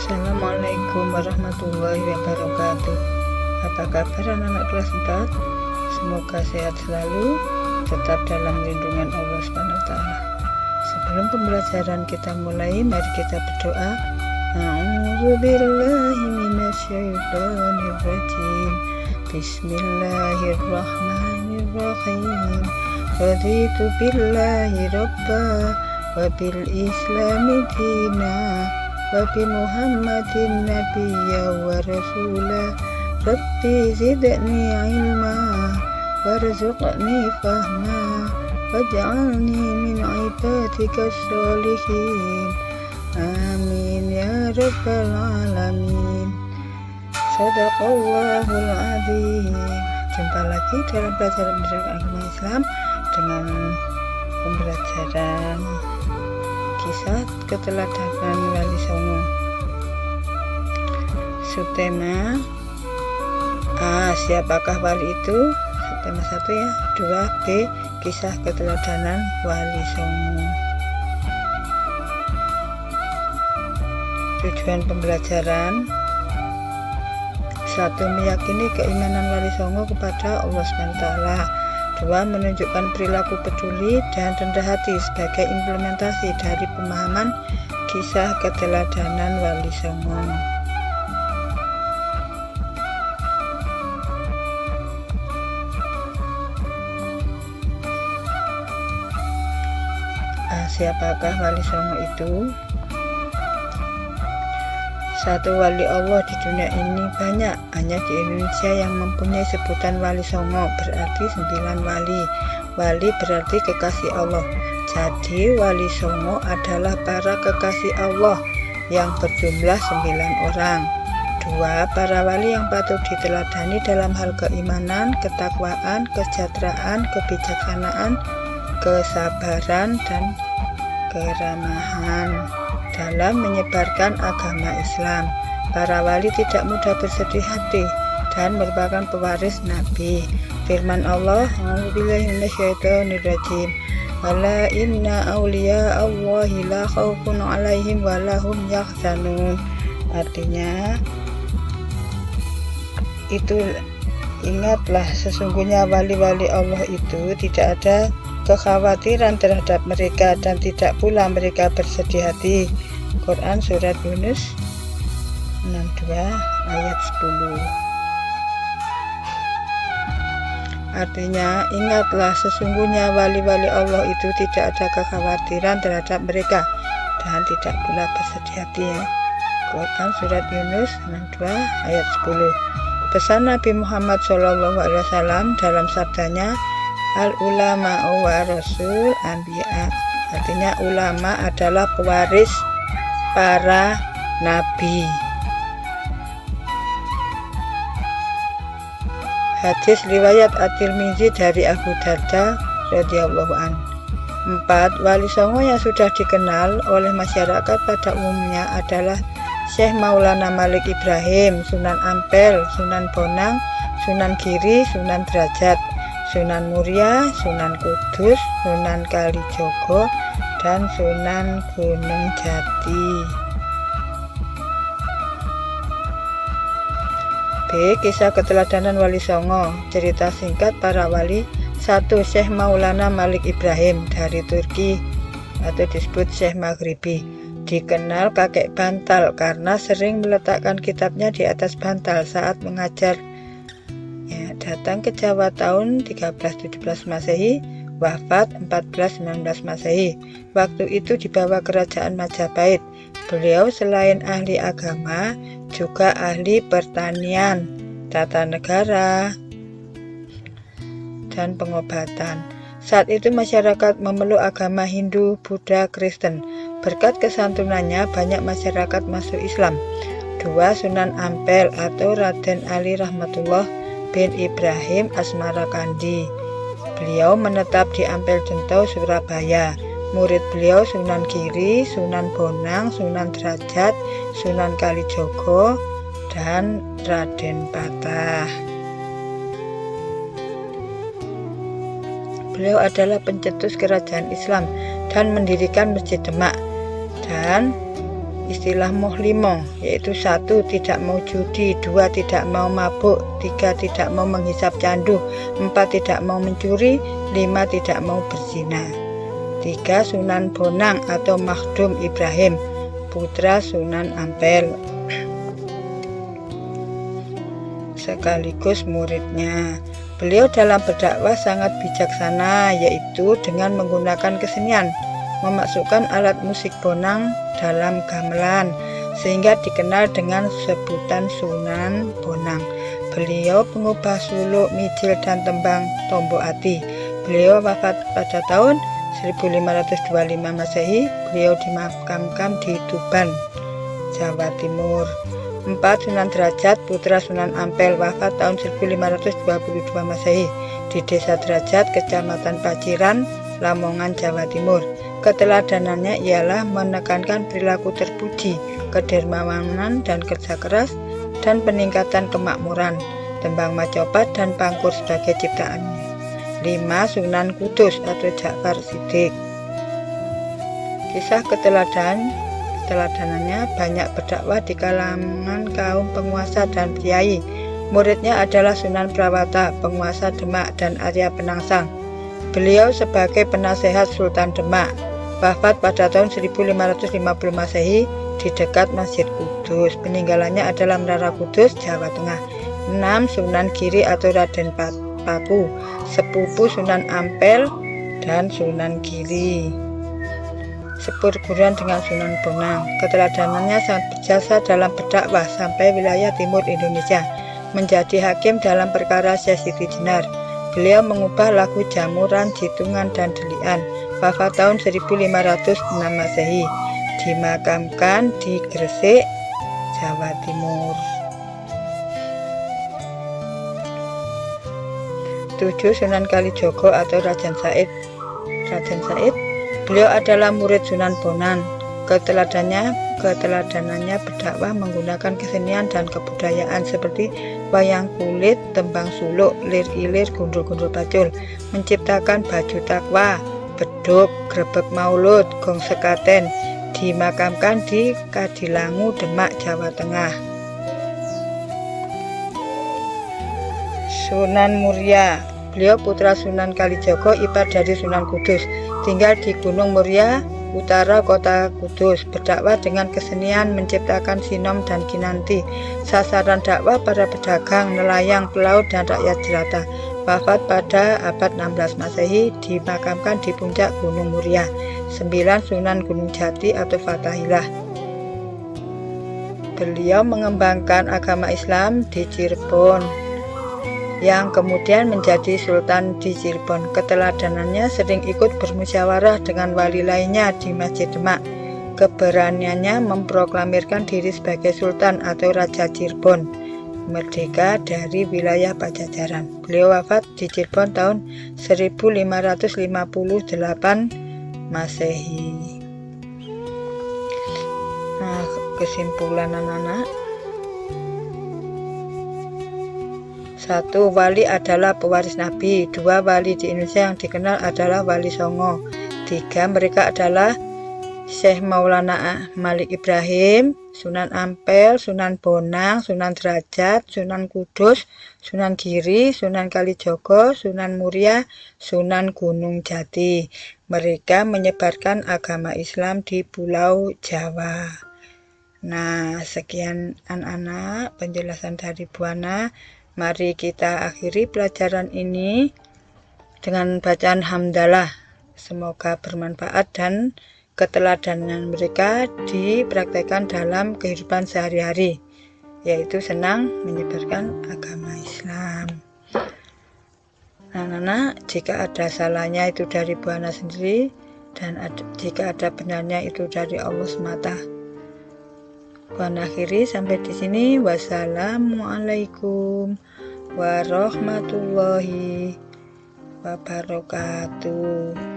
Assalamualaikum warahmatullahi wabarakatuh. Apa kabar anak-anak kelas 4? Semoga sehat selalu, tetap dalam lindungan Allah SWT. Sebelum pembelajaran kita mulai, mari kita berdoa. A'udzubillahi minasyaitonirrajim. Bismillahirrahmanirrahim. Raditu billahi rabba wa bil islami dina wa bi Muhammadin nabiyya wa rasula. Rabbi zidni ilma warzuqni fahma waj'alni min ibadika sholihin. Amin ya rabbal alamin. Sadaqallahul azim. Jumpa lagi dalam pelajaran agama Islam dengan pembelajaran kisah keteladanan Wali Songo. Subtema A. Siapakah wali itu? Subtema 1 ya. 2. B. Kisah keteladanan Wali Songo. Tujuan pembelajaran: 1. Meyakini keimanan Wali Songo kepada Allah SWT. 2. Menunjukkan perilaku peduli dan rendah hati sebagai implementasi dari pemahaman kisah keteladanan Wali Songo. Siapakah Wali Songo itu? 1. Wali Allah di dunia ini banyak, hanya di Indonesia yang mempunyai sebutan Wali Songo, berarti 9 wali. Wali berarti kekasih Allah. Jadi Wali Songo adalah para kekasih Allah yang berjumlah 9 orang. 2. Para wali yang patut diteladani dalam hal keimanan, ketakwaan, kesejahteraan, kebijaksanaan, kesabaran, dan keramahan dalam menyebarkan agama Islam. Para wali tidak mudah bersedih hati dan merupakan pewaris Nabi. Firman Allah, A'udzubillahi minasyaitonirrajim. Wala inna awliya Allahi la khaufun 'alaihim wa lahum yahzanun. Artinya, itu ingatlah, sesungguhnya wali-wali Allah itu tidak ada kekhawatiran terhadap mereka dan tidak pula mereka bersedih hati. Quran Surat Yunus 62 ayat 10. Artinya, ingatlah, sesungguhnya wali-wali Allah itu tidak ada kekhawatiran terhadap mereka dan tidak pula bersedih hati ya. Quran Surat Yunus 62 ayat 10. Pesan Nabi Muhammad SAW dalam sabdanya, Al-ulama wa rasul anbiya. Artinya ulama adalah pewaris para nabi. Hadis riwayat At-Tirmizi dari Abu Darda radhiyallahu an. 4. Wali Songo yang sudah dikenal oleh masyarakat pada umumnya adalah Syekh Maulana Malik Ibrahim, Sunan Ampel, Sunan Bonang, Sunan Giri, Sunan Derajat, Sunan Muria, Sunan Kudus, Sunan Kalijogo, dan Sunan Gunung Jati. B. Kisah keteladanan Wali Songo. Cerita singkat para wali. 1. Syekh Maulana Malik Ibrahim dari Turki atau disebut Syekh Maghribi. Dikenal kakek bantal karena sering meletakkan kitabnya di atas bantal saat mengajar. Datang ke Jawa tahun 1317 Masehi, wafat 1419 Masehi. Waktu itu di bawah kerajaan Majapahit. Beliau selain ahli agama, juga ahli pertanian, tata negara, dan pengobatan. Saat itu masyarakat memeluk agama Hindu, Buddha, Kristen. Berkat kesantunannya banyak masyarakat masuk Islam. 2. Sunan Ampel atau Raden Ali Rahmatullah bin Ibrahim Asmarakandi. Beliau menetap di Ampel Jentau, Surabaya. Murid beliau Sunan Giri, Sunan Bonang, Sunan Derajat, Sunan Kalijogo, dan Raden Patah. Beliau adalah pencetus kerajaan Islam dan mendirikan Masjid Demak dan istilah muhlimo, yaitu 1. Tidak mau judi, 2. Tidak mau mabuk, 3. Tidak mau menghisap candu, 4. Tidak mau mencuri, 5. Tidak mau berzina. 3. Sunan Bonang atau Makhdum Ibrahim, putra Sunan Ampel, sekaligus muridnya. Beliau dalam berdakwah sangat bijaksana, yaitu dengan menggunakan kesenian, memasukkan alat musik bonang dalam gamelan, sehingga dikenal dengan sebutan Sunan Bonang. Beliau pengubah suluk, mijil, dan tembang Tombo Ati. Beliau wafat pada tahun 1525 Masehi. Beliau dimakamkan di Tuban, Jawa Timur. 4. Sunan Derajat, putra Sunan Ampel, wafat tahun 1522 Masehi di Desa Derajat, Kecamatan Paciran, Lamongan, Jawa Timur. Keteladanannya ialah menekankan perilaku terpuji, kedermawanan dan kerja keras, dan peningkatan kemakmuran, tembang Macopat dan Pangkur sebagai ciptaannya. 5. Sunan Kudus atau Ja'far Shiddiq. Kisah keteladanannya banyak berdakwah di kalangan kaum penguasa dan kiai. Muridnya adalah Sunan Prawata, penguasa Demak, dan Arya Penangsang. Beliau sebagai penasehat Sultan Demak, wafat pada tahun 1550 Masehi di dekat Masjid Kudus. Peninggalannya adalah Menara Kudus, Jawa Tengah. 6. Sunan Giri atau Raden Paku, sepupu Sunan Ampel dan Sunan Giri, seperguruan dengan Sunan Bonang. Keteladanannya sangat berjasa dalam berdakwah sampai wilayah timur Indonesia, menjadi hakim dalam perkara Syekh Siti Jenar. Beliau mengubah lagu Jamuran, Jitungan, dan Delian. Wafat tahun 1506 Masehi. Dimakamkan di Gresik, Jawa Timur. 7. Sunan Kalijogo atau Raden Said. Beliau adalah murid Sunan Bonang. Keteladanannya berdakwah menggunakan kesenian dan kebudayaan seperti wayang kulit, tembang suluk, lir-ilir, gundul-gundul bacul, menciptakan baju takwa, beduk, grebek maulud, gong sekaten. Dimakamkan di Kadilangu, Demak, Jawa Tengah. Sunan Muria. Beliau putra Sunan Kalijogo, ipar dari Sunan Kudus, tinggal di Gunung Muria, utara kota Kudus. Berdakwah dengan kesenian, menciptakan sinom dan kinanti. Sasaran dakwah para pedagang, nelayan, pelaut, dan rakyat jelata. Wafat pada abad 16 Masehi, dimakamkan di puncak Gunung Muria. 9. Sunan Gunung Jati atau Fathaillah. Beliau mengembangkan agama Islam di Cirebon, yang kemudian menjadi sultan di Cirebon. Keteladanannya sering ikut bermusyawarah dengan wali lainnya di Masjid Demak. Keberaniannya memproklamirkan diri sebagai sultan atau raja Cirebon, merdeka dari wilayah Pajajaran. Beliau wafat di Cirebon tahun 1558 Masehi. Nah, kesimpulan anak-anak. 1. Wali adalah pewaris Nabi. 2. Wali di Indonesia yang dikenal adalah Wali Songo. 3. Mereka adalah Syekh Maulana Malik Ibrahim, Sunan Ampel, Sunan Bonang, Sunan Derajat, Sunan Kudus, Sunan Giri, Sunan Kalijogo, Sunan Muria, Sunan Gunung Jati. Mereka menyebarkan agama Islam di Pulau Jawa. Nah, sekian anak-anak penjelasan dari Bu Ana. Mari kita akhiri pelajaran ini dengan bacaan hamdalah. Semoga bermanfaat dan keteladanan mereka dipraktekkan dalam kehidupan sehari-hari, yaitu senang menyebarkan agama Islam. Nah, jika ada salahnya itu dari Bu Ana sendiri, dan jika ada benarnya itu dari Allah semata. Bu Ana akhiri sampai di sini. Wassalamualaikum warahmatullahi wabarakatuh.